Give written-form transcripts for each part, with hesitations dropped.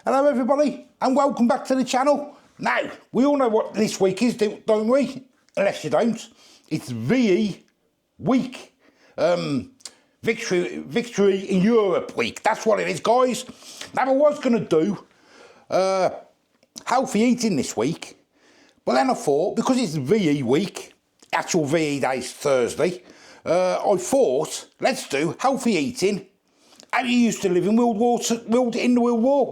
Hello everybody and welcome back to the channel. Now, we all know what this week is, don't we? Unless you don't. It's VE week. Victory in Europe week. That's what it is, guys. Now, I was going to do healthy eating this week, but then I thought, because it's VE week, actual VE day is Thursday, I thought, let's do healthy eating how you used to live in World War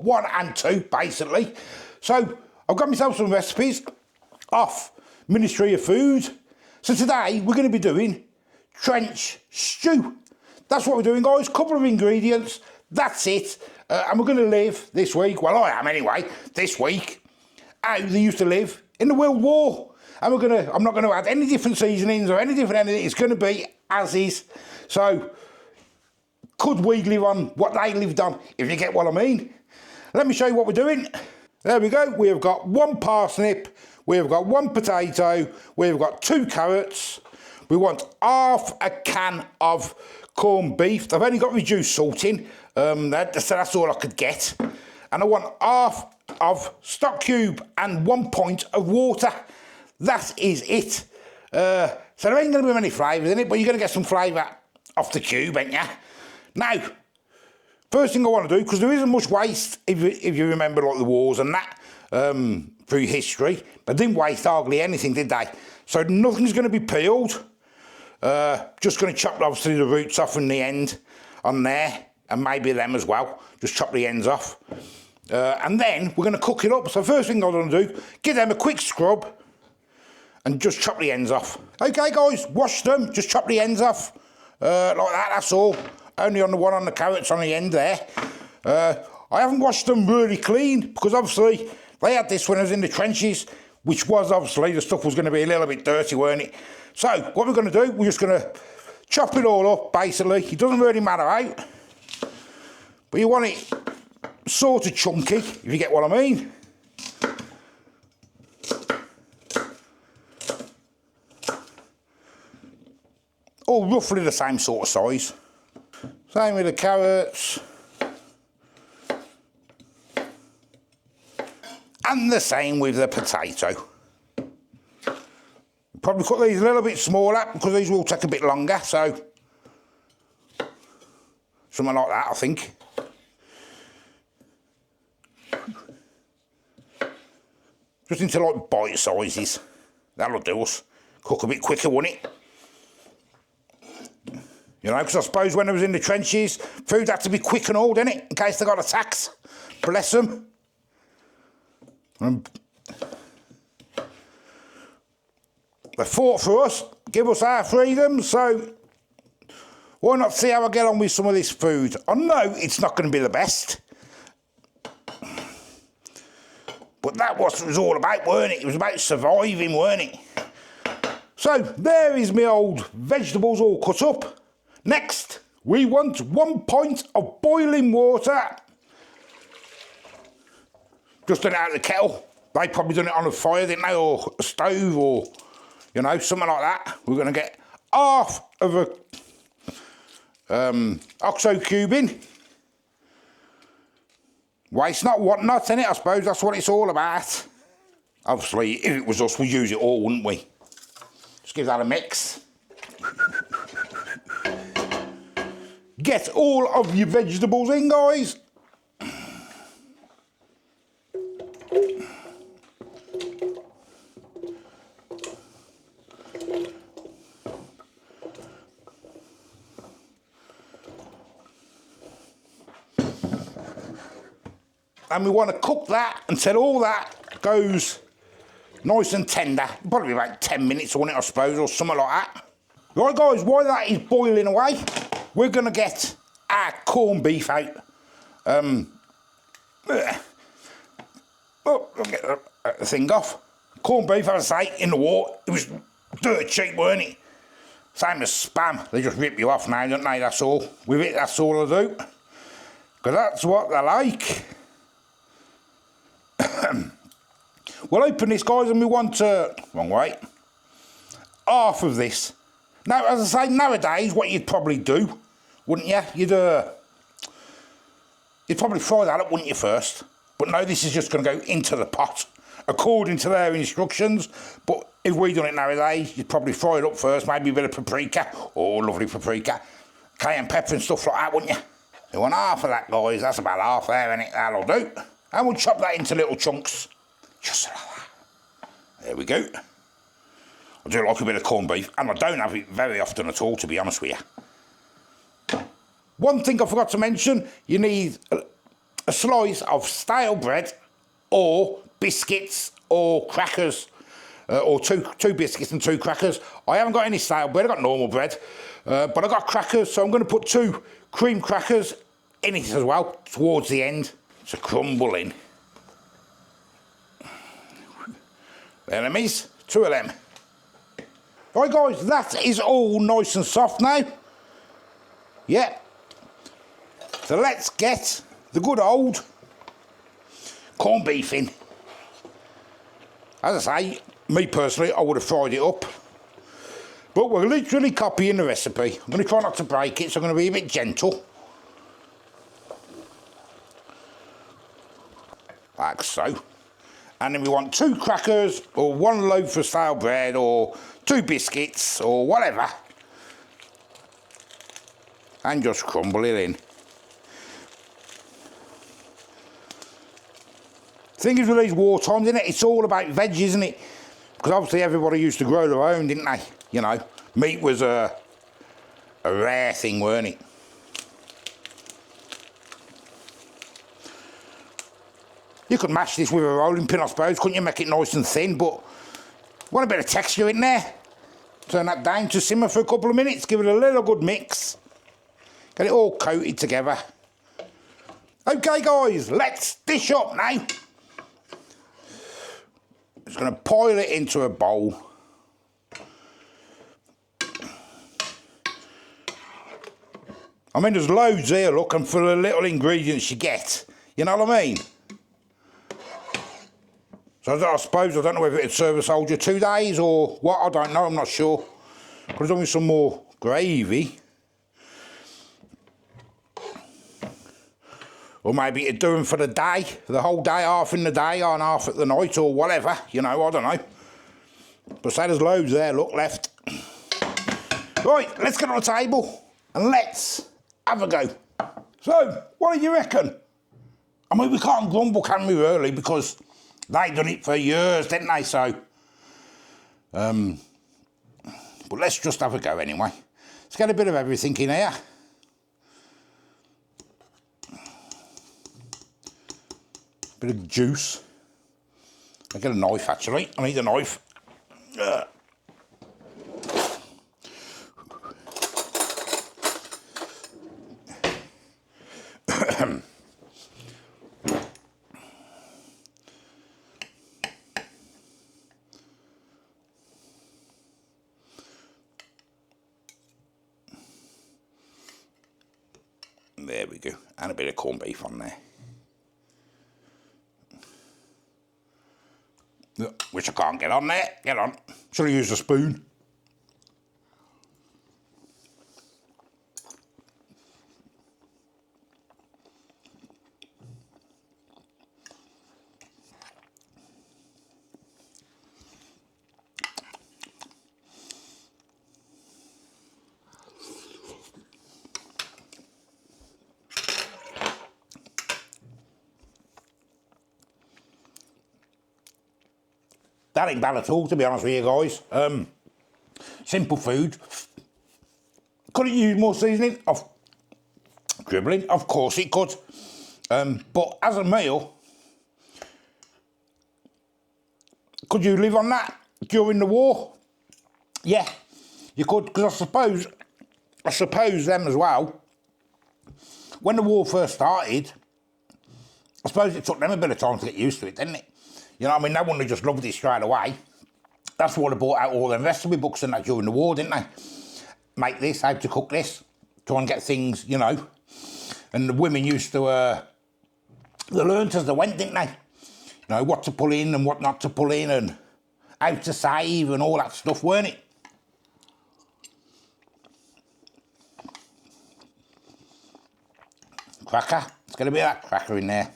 One and Two, basically. So I've got myself some recipes off Ministry of Food. So today we're going to be doing trench stew. That's what we're doing, guys. Couple of ingredients. That's it. And we're going to live this week. Well, I am anyway. This week, how they used to live in the World War. And I'm not going to add any different seasonings or any different anything. It's going to be as is. So, could we live on what they lived on, if you get what I mean? Let me show you what we're doing. There we go. We have got 1 parsnip. We have got 1 potato. We have got 2 carrots. We want half a can of corned beef. I've only got reduced salt in. So that's all I could get. And I want half of stock cube and 1 pint of water. That is it. So there ain't going to be many flavours in it, but you're going to get some flavour off the cube, ain't you? Now, first thing I want to do, because there isn't much waste, if you remember like the wars and that, through history, they didn't waste hardly anything, did they? So nothing's going to be peeled. Just going to chop obviously the roots off and the end on there, and maybe them as well. Just chop the ends off. And then we're going to cook it up. So first thing I'm going to do, give them a quick scrub and just chop the ends off. Okay guys, wash them, just chop the ends off. Like that, that's all. Only on the one on the carrots on the end there. I haven't washed them really clean because obviously they had this when I was in the trenches, which was obviously the stuff was going to be a little bit dirty, weren't it? So what we're going to do, we're just going to chop it all up basically. It doesn't really matter how, but you want it sort of chunky, if you get what I mean. All roughly the same sort of size. Same with the carrots. And the same with the potato. Probably cut these a little bit smaller because these will take a bit longer, so something like that, I think. Just into like bite sizes. That'll do us. Cook a bit quicker, won't it? You know, because I suppose when I was in the trenches, food had to be quick and all, didn't it? In case they got attacks. Bless them. They fought for us, give us our freedom, so why not see how I get on with some of this food? I know it's not going to be the best, but that was what it was all about, weren't it? It was about surviving, weren't it? So there is my old vegetables all cut up. Next, we want 1 pint of boiling water. Just done it out of the kettle. They probably done it on a fire, didn't they, or a stove, or, you know, something like that. We're going to get half of a OXO cube in. Waste not, want not, innit? I suppose that's what it's all about. Obviously, if it was us, we'd use it all, wouldn't we? Just give that a mix. Get all of your vegetables in, guys. And we want to cook that until all that goes nice and tender. Probably about 10 minutes on it, I suppose, or something like that. Right, guys, while that is boiling away, we're going to get our corned beef out. Oh, I'll get the thing off. Corned beef, as I say, in the war, it was dirt cheap, weren't it? Same as Spam. They just rip you off now, don't they? That's all. With it, that's all I do. Because that's what they like. We'll open this, guys, and we want wrong way, half of this. Now, as I say, nowadays, what you'd probably do, wouldn't you? You'd probably fry that up, wouldn't you, first? But no, this is just going to go into the pot, according to their instructions. But if we done it nowadays, you'd probably fry it up first, maybe a bit of paprika, oh, lovely paprika, cayenne pepper and stuff like that, wouldn't you? You want half of that, guys, that's about half there, innit? That'll do. And we'll chop that into little chunks, just like that. There we go. I do like a bit of corned beef, and I don't have it very often at all, to be honest with you. One thing I forgot to mention, you need a slice of stale bread or biscuits or crackers, or two biscuits and 2 crackers. I haven't got any stale bread, I've got normal bread, but I've got crackers, so I'm going to put 2 cream crackers in it as well, towards the end, to crumble in. There them is, 2 of them. Right guys, that is all nice and soft now. Yeah. So let's get the good old corned beef in. As I say, me personally, I would have fried it up. But we're literally copying the recipe. I'm going to try not to break it, so I'm going to be a bit gentle. Like so. And then we want 2 crackers, or 1 loaf of stale bread, or 2 biscuits, or whatever. And just crumble it in. Thing is with these war times, isn't it? It's all about veg, isn't it? Because obviously everybody used to grow their own, didn't they? You know, meat was a rare thing, weren't it? You could mash this with a rolling pin, I suppose, couldn't you? Make it nice and thin, but want a bit of texture in there. Turn that down to simmer for a couple of minutes, give it a little good mix. Get it all coated together. Okay, guys, let's dish up now. Just going to pile it into a bowl. I mean, there's loads here, look, and for the little ingredients you get. You know what I mean? So I suppose, I don't know whether it'd serve a soldier 2 days or what, I don't know, I'm not sure. There's only some more gravy. Or maybe it'd do them for the day, the whole day, half in the day and half at the night or whatever, you know, I don't know. But say there's loads there, look, left. Right, let's get on the table and let's have a go. So, what do you reckon? I mean, we can't grumble, can we, really, because they done it for years, didn't they, so... but let's just have a go anyway. Let's get a bit of everything in here. Bit of juice. I'll get a knife, actually. I need a knife. There we go. And a bit of corned beef on there. Which I can't get on there. Get on. Should have used a spoon. That ain't bad at all, to be honest with you guys. Simple food. Could it use more seasoning? Dribbling, of course it could. But as a meal, could you live on that during the war? Yeah, you could, because I suppose them as well, when the war first started, I suppose it took them a bit of time to get used to it, didn't it? You know what I mean? They wouldn't have just loved it straight away. That's why they brought out all them recipe books and that during the war, didn't they? Make this, how to cook this, try and get things, you know. And the women used to, they learned as they went, didn't they? You know, what to pull in and what not to pull in and how to save and all that stuff, weren't it? Cracker. Let's get a bit of that cracker in there.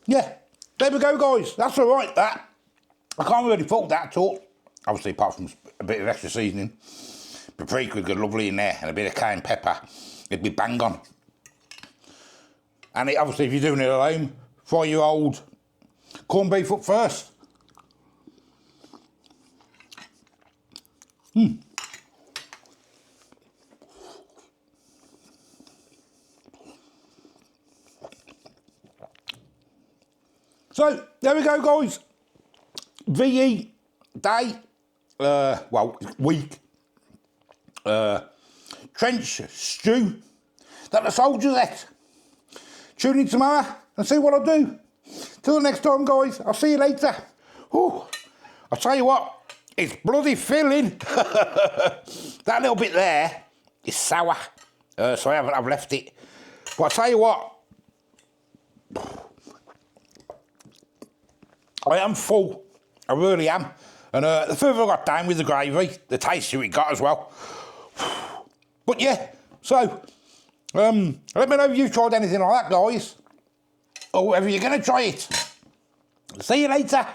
Yeah, there we go, guys. That's all right, that. I can't really fault that at all. Obviously, apart from a bit of extra seasoning. Paprika would go lovely in there, and a bit of cayenne pepper. It'd be bang on. And obviously, if you're doing it at home, fry your old corned beef up first. So, there we go, guys. VE day, well, week. Trench stew that the soldiers ate. Tune in tomorrow and see what I do. Till next time, guys, I'll see you later. Ooh, I'll tell you what, it's bloody filling. That little bit there is sour, so I've left it. But I'll tell you what, I am full, I really am. And the further I got down with the gravy, the tastier it got as well. But yeah, so, let me know if you've tried anything like that, guys. Or whether you're going to try it. See you later.